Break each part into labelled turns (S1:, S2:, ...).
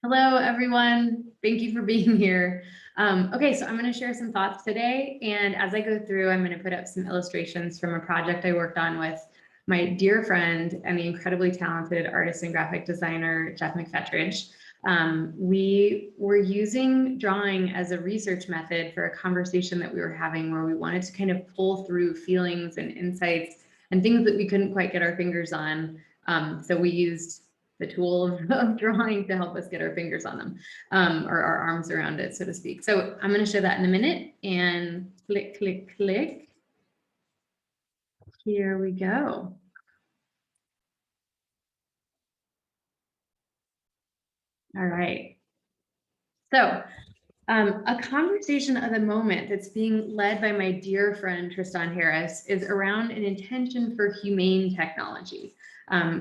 S1: Hello, everyone. Thank you for being here. Okay, so I'm going to share some thoughts today. And as I go through, I'm going to put up some illustrations from a project I worked on with my dear friend and the incredibly talented artist and graphic designer, Jeff McFetridge. We were using drawing as a research method for a conversation that we were having where we wanted to kind of pull through feelings and insights and things that we couldn't quite get our fingers on. So we used the tool of drawing to help us get our fingers on them, or our arms around it, so to speak. So I'm going to show that in a minute, and click, click, click. Here we go. All right. So a conversation of the moment that's being led by my dear friend Tristan Harris is around an intention for humane technology.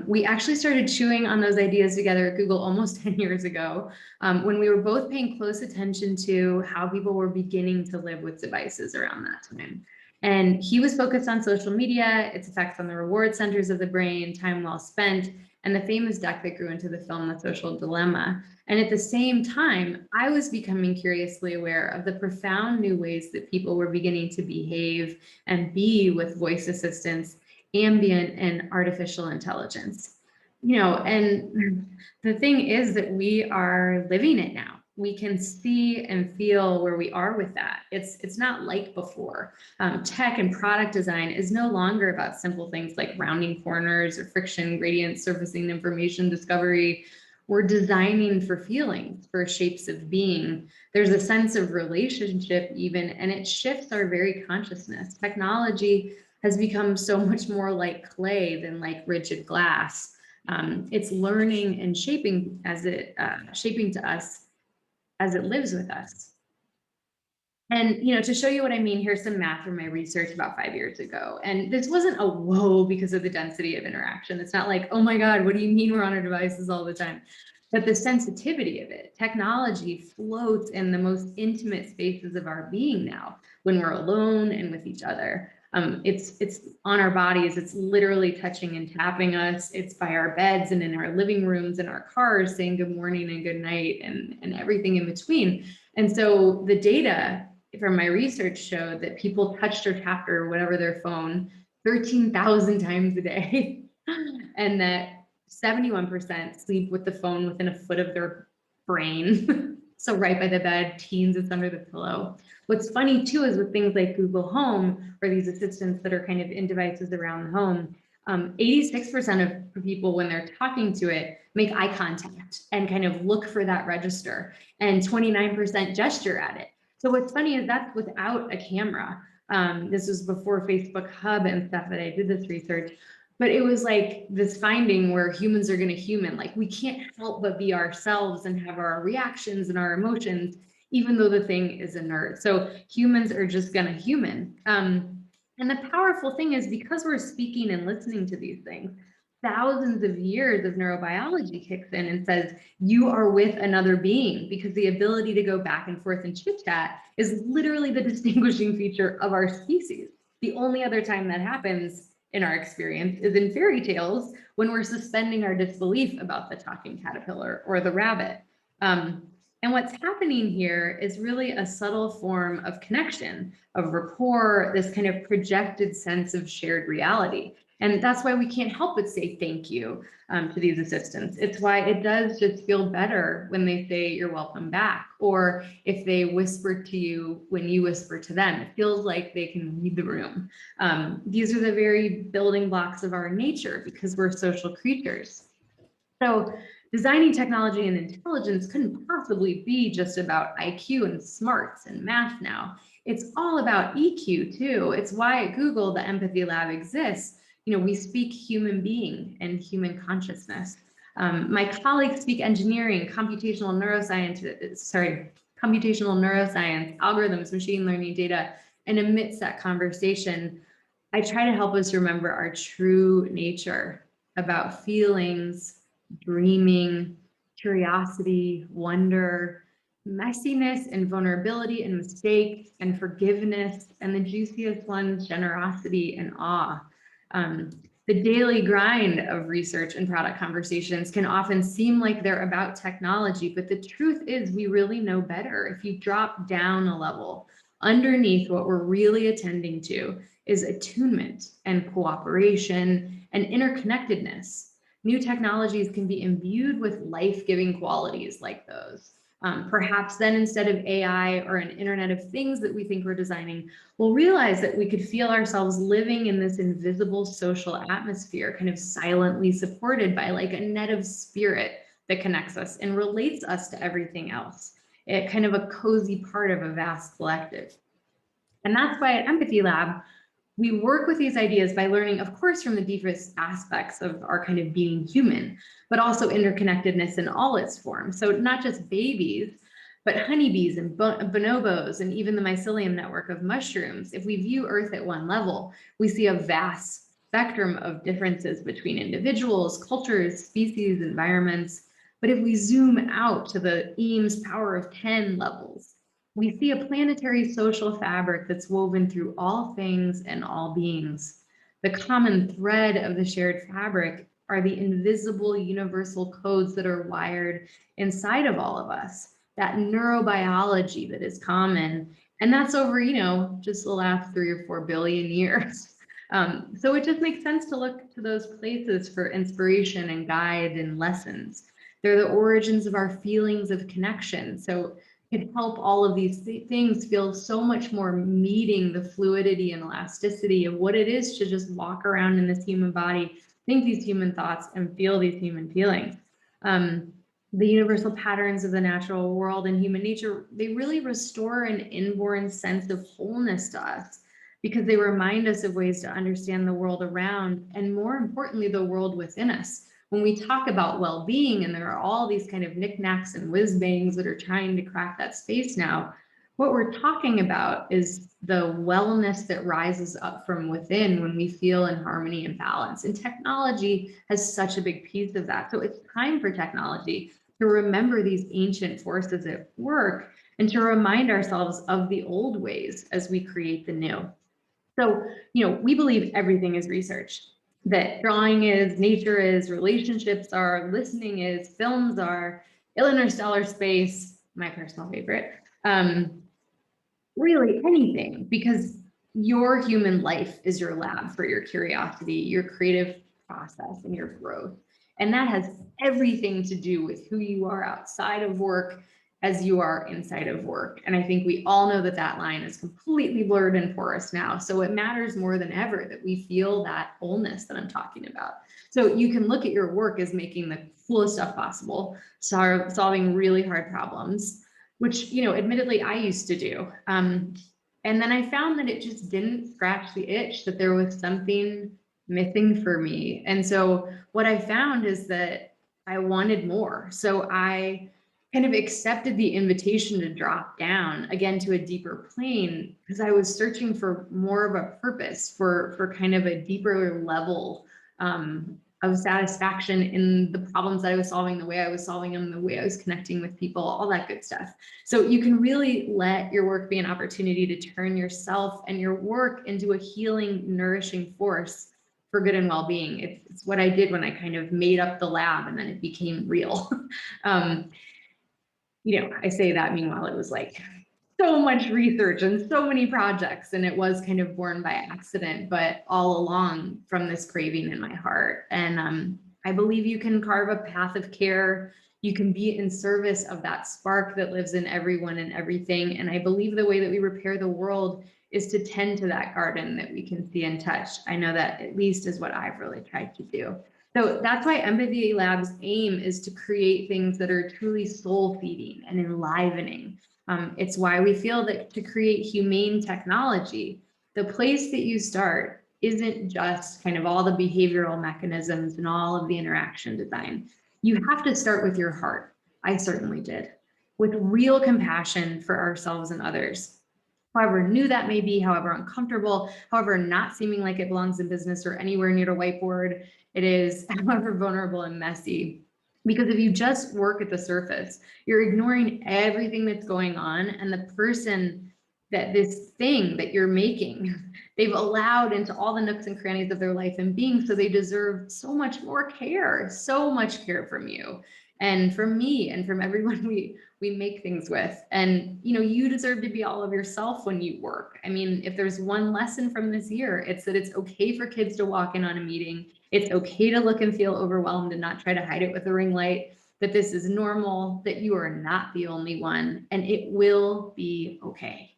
S1: We actually started chewing on those ideas together at Google almost 10 years ago, when we were both paying close attention to how people were beginning to live with devices around that time. And he was focused on social media, its effects on the reward centers of the brain, time well spent, and the famous deck that grew into the film, The Social Dilemma. And at the same time, I was becoming curiously aware of the profound new ways that people were beginning to behave and be with voice assistants, ambient and artificial intelligence. And the thing is that we are living it now. We can see and feel where we are with that. It's not like before. Tech and product design is no longer about simple things like rounding corners or friction, gradient surfacing, information discovery. We're designing for feelings, for shapes of being. There's a sense of relationship even, and it shifts our very consciousness. Technology has become so much more like clay than like rigid glass. It's learning and shaping shaping to us as it lives with us. And, to show you what I mean, here's some math from my research about 5 years ago. And this wasn't a whoa because of the density of interaction. It's not like, oh my God, what do you mean we're on our devices all the time? But the sensitivity of it, technology floats in the most intimate spaces of our being now, when we're alone and with each other. It's on our bodies. It's literally touching and tapping us. It's by our beds and in our living rooms and our cars saying good morning and good night and everything in between. And so the data from my research showed that people touched or tapped or whatever their phone 13,000 times a day, and that 71% sleep with the phone within a foot of their brain. So right by the bed, teens, it's under the pillow. What's funny too is with things like Google Home or these assistants that are kind of in devices around the home, 86% of people, when they're talking to it, make eye contact and kind of look for that register, and 29% gesture at it. So what's funny is that's without a camera. This was before Facebook Hub and stuff that I did this research. But it was like this finding where humans are going to human. Like we can't help but be ourselves and have our reactions and our emotions, even though the thing is inert. So humans are just going to human. And the powerful thing is, because we're speaking and listening to these things, thousands of years of neurobiology kicks in and says you are with another being, because the ability to go back and forth and chit chat is literally the distinguishing feature of our species. The only other time that happens in our experience is in fairy tales, when we're suspending our disbelief about the talking caterpillar or the rabbit. And what's happening here is really a subtle form of connection, of rapport, this kind of projected sense of shared reality. And that's why we can't help but say thank you to these assistants. It's why it does just feel better when they say you're welcome back, or if they whisper to you when you whisper to them. It feels like they can read the room. These are the very building blocks of our nature, because we're social creatures. So designing technology and intelligence couldn't possibly be just about IQ and smarts and math now. It's all about EQ too. It's why at Google, the Empathy Lab exists. We speak human being and human consciousness. My colleagues speak engineering, computational neuroscience, algorithms, machine learning, data. And amidst that conversation, I try to help us remember our true nature about feelings, dreaming, curiosity, wonder, messiness and vulnerability and mistake and forgiveness, and the juiciest ones, generosity and awe. The daily grind of research and product conversations can often seem like they're about technology, but the truth is we really know better. If you drop down a level, underneath what we're really attending to is attunement and cooperation and interconnectedness. New technologies can be imbued with life-giving qualities like those. Perhaps then instead of AI or an Internet of Things that we think we're designing, we'll realize that we could feel ourselves living in this invisible social atmosphere, kind of silently supported by like a net of spirit that connects us and relates us to everything else. It kind of a cozy part of a vast collective. And that's why at Empathy Lab, we work with these ideas by learning, of course, from the deepest aspects of our kind of being human, but also interconnectedness in all its forms. So not just babies, but honeybees and bonobos and even the mycelium network of mushrooms. If we view Earth at one level, we see a vast spectrum of differences between individuals, cultures, species, environments. But if we zoom out to the Eames power of 10 levels, we see a planetary social fabric that's woven through all things and all beings. The common thread of the shared fabric are the invisible universal codes that are wired inside of all of us, that neurobiology that is common. And that's over, just the last 3 or 4 billion years. So it just makes sense to look to those places for inspiration and guide and lessons. They're the origins of our feelings of connection. So can help all of these things feel so much more meeting the fluidity and elasticity of what it is to just walk around in this human body, think these human thoughts, and feel these human feelings. The universal patterns of the natural world and human nature, they really restore an inborn sense of wholeness to us because they remind us of ways to understand the world around and, more importantly, the world within us. When we talk about well-being, and there are all these kind of knickknacks and whiz-bangs that are trying to crack that space now, what we're talking about is the wellness that rises up from within when we feel in harmony and balance. And technology has such a big piece of that. So it's time for technology to remember these ancient forces at work and to remind ourselves of the old ways as we create the new. So, we believe everything is research. That drawing is, nature is, relationships are, listening is, films are, interstellar space, my personal favorite, really anything, because your human life is your lab for your curiosity, your creative process, and your growth. And that has everything to do with who you are outside of work as you are inside of work. And I think we all know that that line is completely blurred and porous now. So it matters more than ever that we feel that wholeness that I'm talking about. So you can look at your work as making the coolest stuff possible, solving really hard problems, which, admittedly I used to do. And then I found that it just didn't scratch the itch, that there was something missing for me. And so what I found is that I wanted more. So I kind of accepted the invitation to drop down again to a deeper plane because I was searching for more of a purpose, for kind of a deeper level of satisfaction in the problems that I was solving, the way I was solving them, the way I was connecting with people, all that good stuff. So you can really let your work be an opportunity to turn yourself and your work into a healing, nourishing force for good and well-being. It's what I did when I kind of made up the lab and then it became real. I say that, meanwhile, it was like so much research and so many projects, and it was kind of born by accident, but all along from this craving in my heart. And I believe you can carve a path of care. You can be in service of that spark that lives in everyone and everything. And I believe the way that we repair the world is to tend to that garden that we can see and touch. I know that at least is what I've really tried to do. So that's why Empathy Lab's aim is to create things that are truly soul feeding and enlivening. It's why we feel that to create humane technology, the place that you start isn't just kind of all the behavioral mechanisms and all of the interaction design. You have to start with your heart. I certainly did, with real compassion for ourselves and others. However new that may be, however uncomfortable, however not seeming like it belongs in business or anywhere near a whiteboard it is, however vulnerable and messy. Because if you just work at the surface, you're ignoring everything that's going on, and the person that this thing that you're making, they've allowed into all the nooks and crannies of their life and being, so they deserve so much more care, so much care from you and from me and from everyone we make things with. And you know, you deserve to be all of yourself when you work. I mean, if there's one lesson from this year, it's that it's okay for kids to walk in on a meeting. It's okay to look and feel overwhelmed and not try to hide it with a ring light, that this is normal, that you are not the only one, and it will be okay.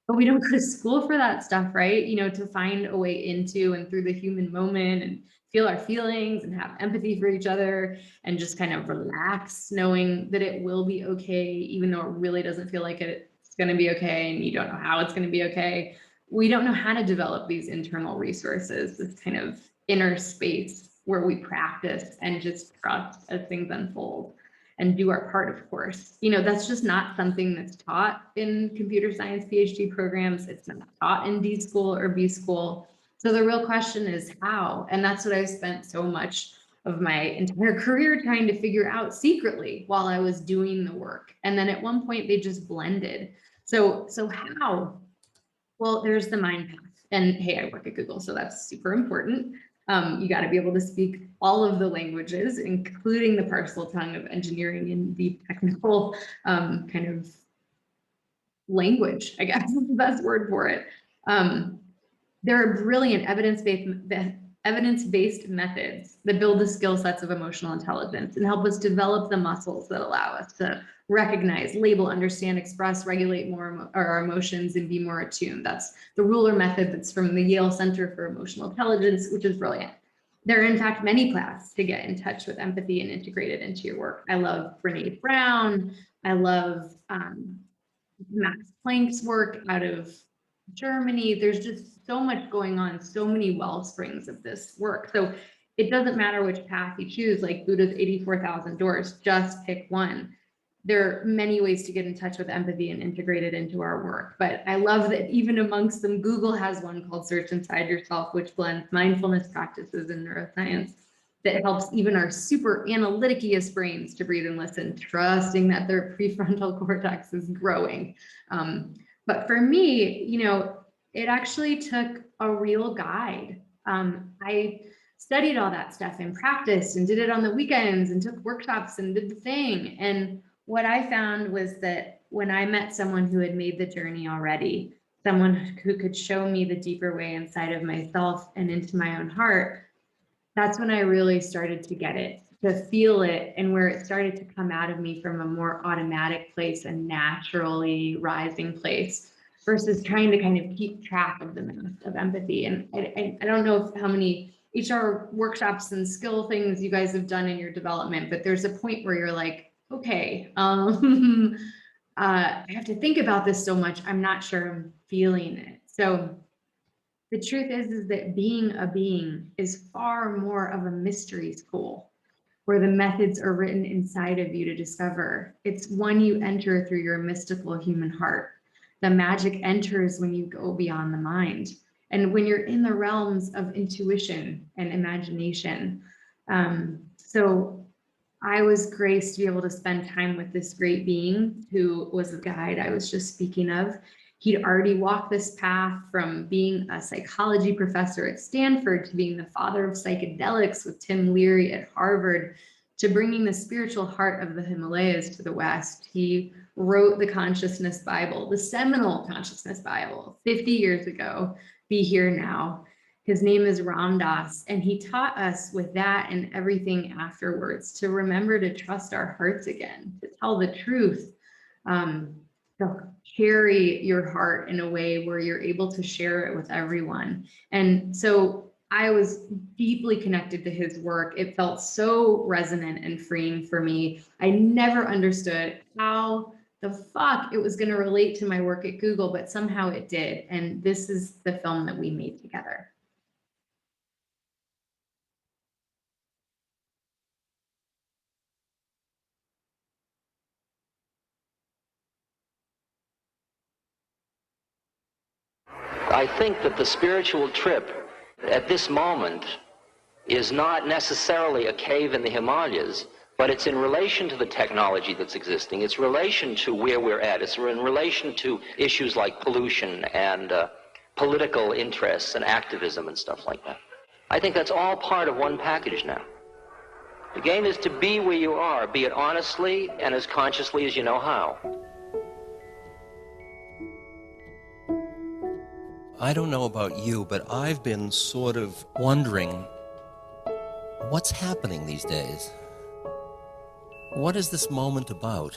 S1: But we don't go to school for that stuff, right? You know, to find a way into and through the human moment and feel our feelings and have empathy for each other and just kind of relax, knowing that it will be okay, even though it really doesn't feel like it's going to be okay and you don't know how it's going to be okay. We don't know how to develop these internal resources, this kind of inner space where we practice and just trust as things unfold and do our part, of course. You know, that's just not something that's taught in computer science PhD programs. It's not taught in D school or B school. So the real question is how, and that's what I've spent so much of my entire career trying to figure out secretly while I was doing the work. And then at one point they just blended. So how? Well, there's the mind path. And hey, I work at Google, so that's super important. You got to be able to speak all of the languages, including the parcel tongue of engineering and the technical kind of language, I guess is the best word for it. There are brilliant evidence-based methods that build the skill sets of emotional intelligence and help us develop the muscles that allow us to recognize, label, understand, express, regulate more our emotions and be more attuned. That's the Ruler method that's from the Yale Center for Emotional Intelligence, which is brilliant. There are in fact many paths to get in touch with empathy and integrate it into your work. I love Brene Brown. I love Max Planck's work out of Germany. There's just so much going on, so many well springs of this work. So it doesn't matter which path you choose, like Buddha's 84,000 doors, just pick one. There are many ways to get in touch with empathy and integrate it into our work. But I love that even amongst them, Google has one called Search Inside Yourself, which blends mindfulness practices and neuroscience that helps even our super analytic-iest brains to breathe and listen, trusting that their prefrontal cortex is growing. But for me, you know, it actually took a real guide. I studied all that stuff and practiced and did it on the weekends and took workshops and did the thing. And what I found was that when I met someone who had made the journey already, someone who could show me the deeper way inside of myself and into my own heart, that's when I really started to get it, to feel it, and where it started to come out of me from a more automatic place, a naturally rising place, versus trying to kind of keep track of the math of empathy. And I don't know how many HR workshops and skill things you guys have done in your development, but there's a point where you're like, okay, I have to think about this so much, I'm not sure I'm feeling it. So the truth is that being a being is far more of a mystery school where the methods are written inside of you to discover. It's one you enter through your mystical human heart. The magic enters when you go beyond the mind and when you're in the realms of intuition and imagination. So I was graced to be able to spend time with this great being who was the guide I was just speaking of. He'd already walked this path from being a psychology professor at Stanford to being the father of psychedelics with Tim Leary at Harvard to bringing the spiritual heart of the Himalayas to the West. He wrote the Consciousness Bible, the seminal Consciousness Bible, 50 years ago, Be Here Now. His name is Ram Dass, and he taught us with that and everything afterwards to remember to trust our hearts again, to tell the truth, to carry your heart in a way where you're able to share it with everyone. And so I was deeply connected to his work. It felt so resonant and freeing for me. I never understood how the fuck it was going to relate to my work at Google, but somehow it did. And this is the film that we made together.
S2: I think that the spiritual trip at this moment is not necessarily a cave in the Himalayas, But it's in relation to the technology that's existing. It's relation to where we're at. It's in relation to issues like pollution and political interests and activism and stuff like that. I think that's all part of one package now. The game is to be where you are, be it honestly and as consciously as you know how.
S3: I don't know about you, but I've been sort of wondering what's happening these days. What is this moment about?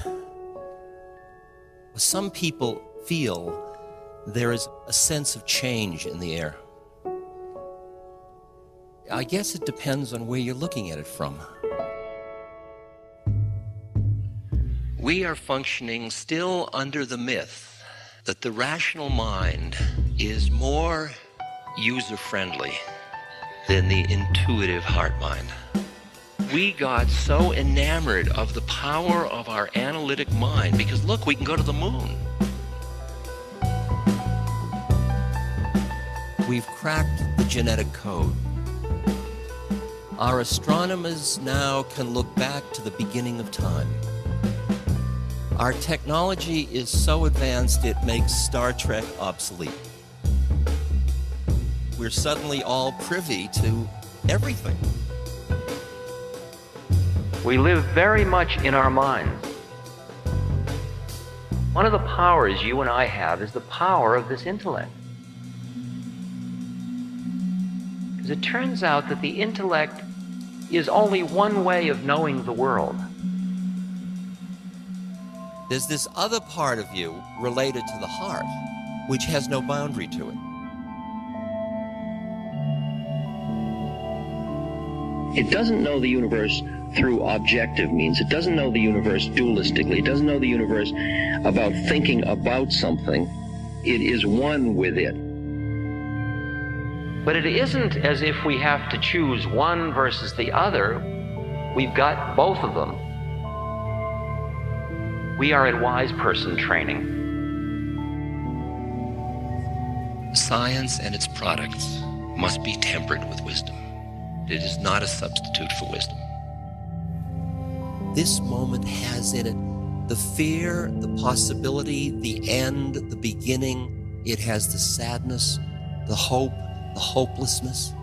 S3: Some people feel there is a sense of change in the air. I guess it depends on where you're looking at it from. We are functioning still under the myth that the rational mind is more user-friendly than the intuitive heart mind. We got so enamored of the power of our analytic mind because look, we can go to the moon. We've cracked the genetic code. Our astronomers now can look back to the beginning of time. Our technology is so advanced it makes Star Trek obsolete. We're suddenly all privy to everything.
S2: We live very much in our minds. One of the powers you and I have is the power of this intellect. Because it turns out that the intellect is only one way of knowing the world.
S3: There's this other part of you related to the heart, which has no boundary to it.
S2: It doesn't know the universe through objective means. It doesn't know the universe dualistically. It doesn't know the universe about thinking about something. It is one with it. But it isn't as if we have to choose one versus the other. We've got both of them. We are at wise person training.
S3: Science and its products must be tempered with wisdom. It is not a substitute for wisdom. This moment has in it the fear, the possibility, the end, the beginning. It has the sadness, the hope, the hopelessness.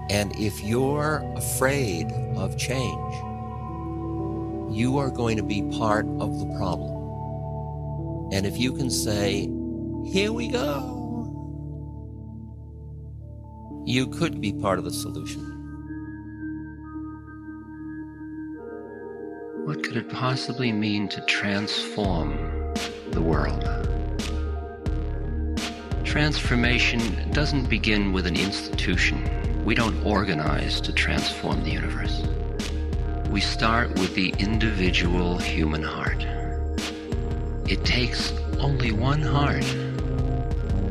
S3: And if you're afraid of change, you are going to be part of the problem. And if you can say, here we go, you could be part of the solution.
S4: What could it possibly mean to transform the world? Transformation doesn't begin with an institution. We don't organize to transform the universe. We start with the individual human heart. It takes only one heart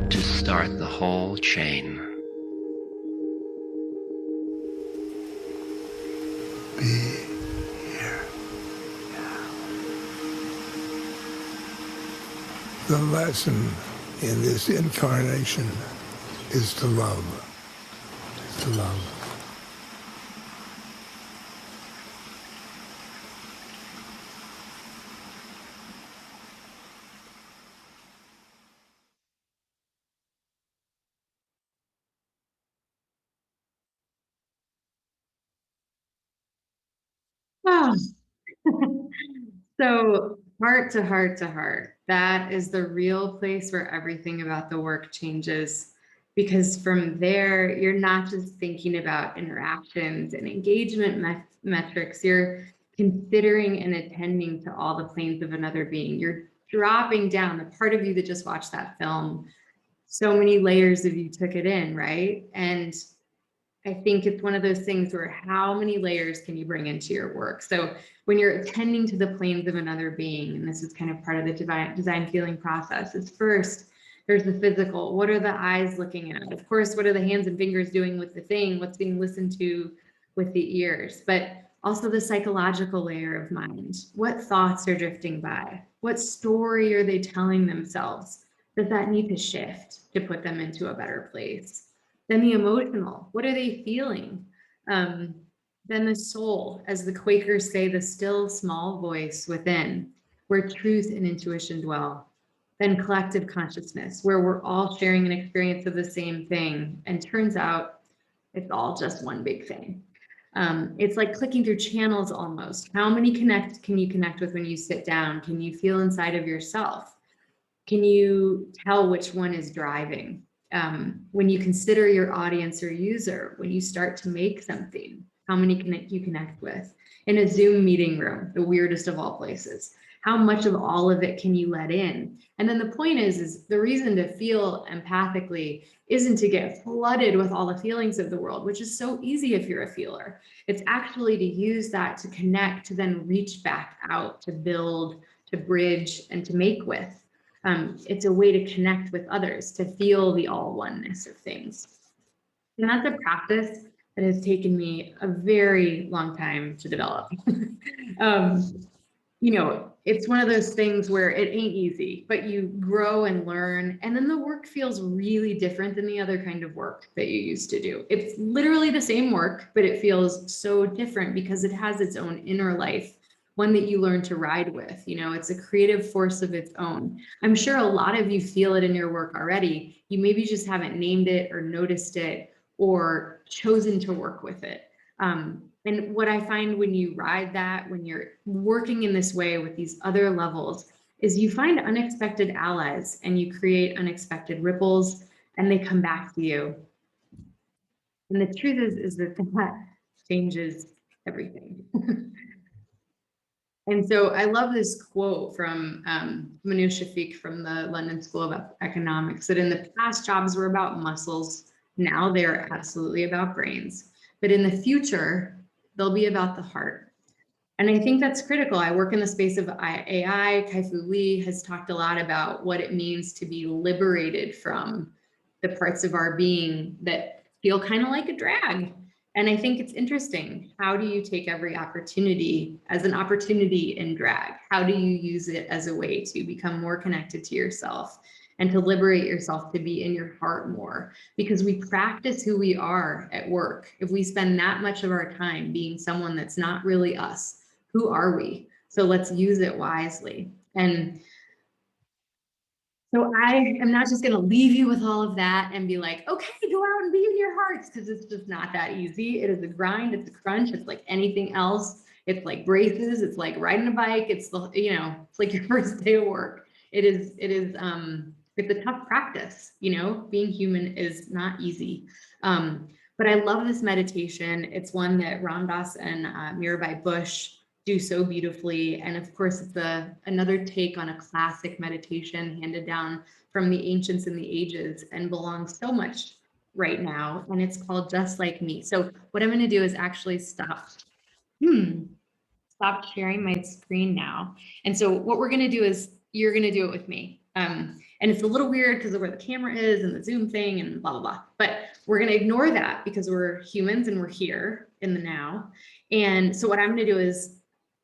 S4: to start the whole chain.
S5: Be here now. The lesson in this incarnation is to love. To love.
S1: Oh. So heart to heart to heart, that is the real place where everything about the work changes. Because from there, you're not just thinking about interactions and engagement metrics, you're considering and attending to all the planes of another being. You're dropping down the part of you that just watched that film. So many layers of you took it in, right? And I think it's one of those things where how many layers can you bring into your work? So when you're attending to the planes of another being, and this is kind of part of the design feeling process, is first, there's the physical. What are the eyes looking at? Of course, what are the hands and fingers doing with the thing? What's being listened to with the ears? But also the psychological layer of mind. What thoughts are drifting by? What story are they telling themselves? Does that need to shift to put them into a better place? Then the emotional, what are they feeling? Then the soul, as the Quakers say, the still small voice within, where truth and intuition dwell. Then collective consciousness, where we're all sharing an experience of the same thing. And turns out it's all just one big thing. It's like clicking through channels almost. How many can you connect with when you sit down? Can you feel inside of yourself? Can you tell which one is driving? When you consider your audience or user, when you start to make something, how many can you connect with? In a Zoom meeting room, the weirdest of all places, how much of all of it can you let in? And then the point is the reason to feel empathically isn't to get flooded with all the feelings of the world, which is so easy if you're a feeler. It's actually to use that to connect, to then reach back out, to build, to bridge, and to make with. It's a way to connect with others, to feel the all oneness of things. And that's a practice that has taken me a very long time to develop. You know, it's one of those things where it ain't easy, but you grow and learn. And then the work feels really different than the other kind of work that you used to do. It's literally the same work, but it feels so different because it has its own inner life, one that you learn to ride with. You know, it's a creative force of its own. I'm sure a lot of you feel it in your work already. You maybe just haven't named it or noticed it or chosen to work with it. And what I find when you ride that, when you're working in this way with these other levels, is you find unexpected allies and you create unexpected ripples and they come back to you. And the truth is that that changes everything. And so I love this quote from Manu Shafiq from the London School of Economics, that in the past jobs were about muscles, now they're absolutely about brains. But in the future, they'll be about the heart. And I think that's critical. I work in the space of AI. Kai-Fu Lee has talked a lot about what it means to be liberated from the parts of our being that feel kind of like a drag. And I think it's interesting. How do you take every opportunity as an opportunity in drag? How do you use it as a way to become more connected to yourself and to liberate yourself to be in your heart more? Because we practice who we are at work. If we spend that much of our time being someone that's not really us, who are we? So let's use it wisely. And so I am not just going to leave you with all of that and be like, okay, go out and be in your hearts, because it's just not that easy. It is a grind. It's a crunch. It's like anything else. It's like braces. It's like riding a bike. It's the, you know, it's like your first day of work. It's a tough practice. You know, being human is not easy. But I love this meditation. It's one that Ram Dass and Mirabai Bush do so beautifully. And of course, it's another take on a classic meditation handed down from the ancients and the ages and belongs so much right now. And it's called Just Like Me. So what I'm going to do is actually stop sharing my screen now. And so what we're going to do is you're going to do it with me. And it's a little weird because of where the camera is and the Zoom thing and blah, blah, blah. But we're going to ignore that because we're humans and we're here in the now. And so what I'm going to do is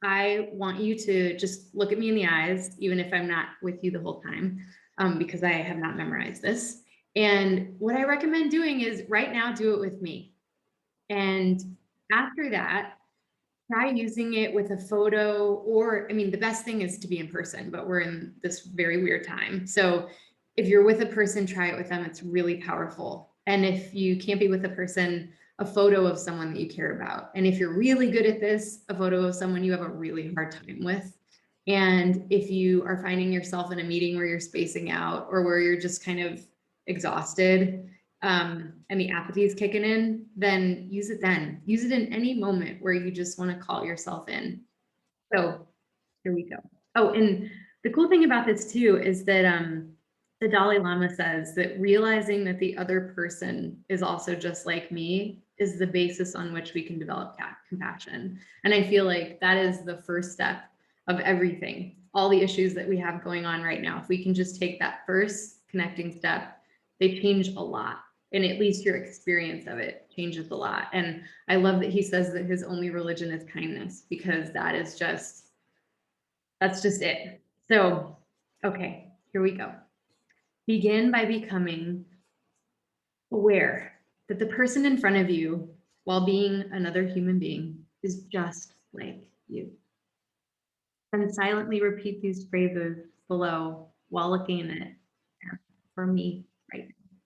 S1: I want you to just look at me in the eyes, even if I'm not with you the whole time, because I have not memorized this. And what I recommend doing is right now, do it with me. And after that, try using it with a photo, or, I mean, the best thing is to be in person, but we're in this very weird time. So if you're with a person, try it with them. It's really powerful. And if you can't be with a person, a photo of someone that you care about. And if you're really good at this, a photo of someone you have a really hard time with. And if you are finding yourself in a meeting where you're spacing out or where you're just kind of exhausted, and the apathy is kicking in, then use it then. Use it in any moment where you just want to call yourself in. So here we go. Oh, and the cool thing about this too is that the Dalai Lama says that realizing that the other person is also just like me is the basis on which we can develop compassion. And I feel like that is the first step of everything. All the issues that we have going on right now, if we can just take that first connecting step, they change a lot. And at least your experience of it changes a lot. And I love that he says that his only religion is kindness, because that's just it. So, okay, here we go. Begin by becoming aware that the person in front of you while being another human being is just like you. And silently repeat these phrases below while looking at it for me right now.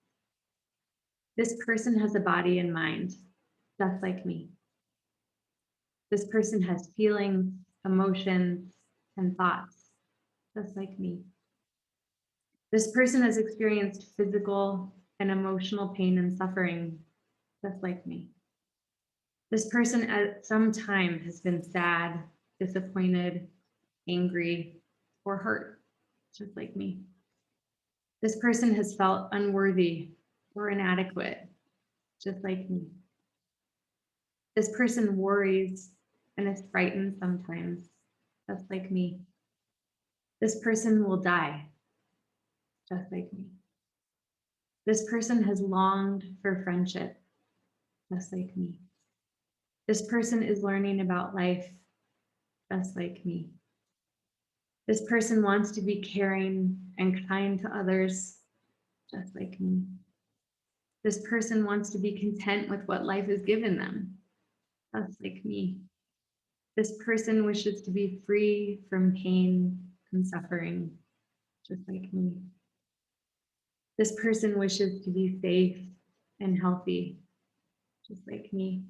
S1: This person has a body and mind, just like me. This person has feelings, emotions, and thoughts, just like me. This person has experienced physical and emotional pain and suffering, just like me. This person at some time has been sad, disappointed, angry, or hurt, just like me. This person has felt unworthy or inadequate, just like me. This person worries and is frightened sometimes, just like me. This person will die, just like me. This person has longed for friendship, just like me. This person is learning about life, just like me. This person wants to be caring and kind to others, just like me. This person wants to be content with what life has given them, just like me. This person wishes to be free from pain and suffering, just like me. This person wishes to be safe and healthy, just like me.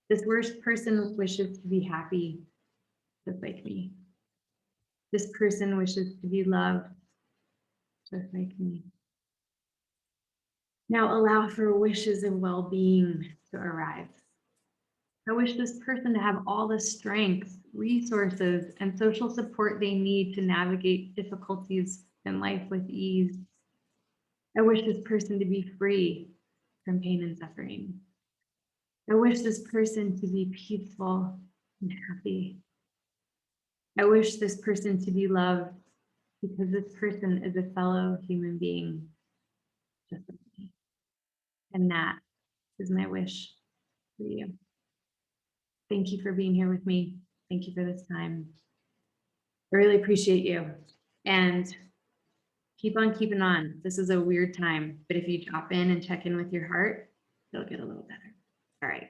S1: This worst person wishes to be happy, just like me. This person wishes to be loved, just like me. Now allow for wishes of well-being to arrive. I wish this person to have all the strength, resources, and social support they need to navigate difficulties in life with ease. I wish this person to be free from pain and suffering. I wish this person to be peaceful and happy. I wish this person to be loved because this person is a fellow human being, just like me. And that is my wish for you. Thank you for being here with me. Thank you for this time. I really appreciate you. And keep on keeping on. This is a weird time, but if you drop in and check in with your heart, it'll get a little better. All right.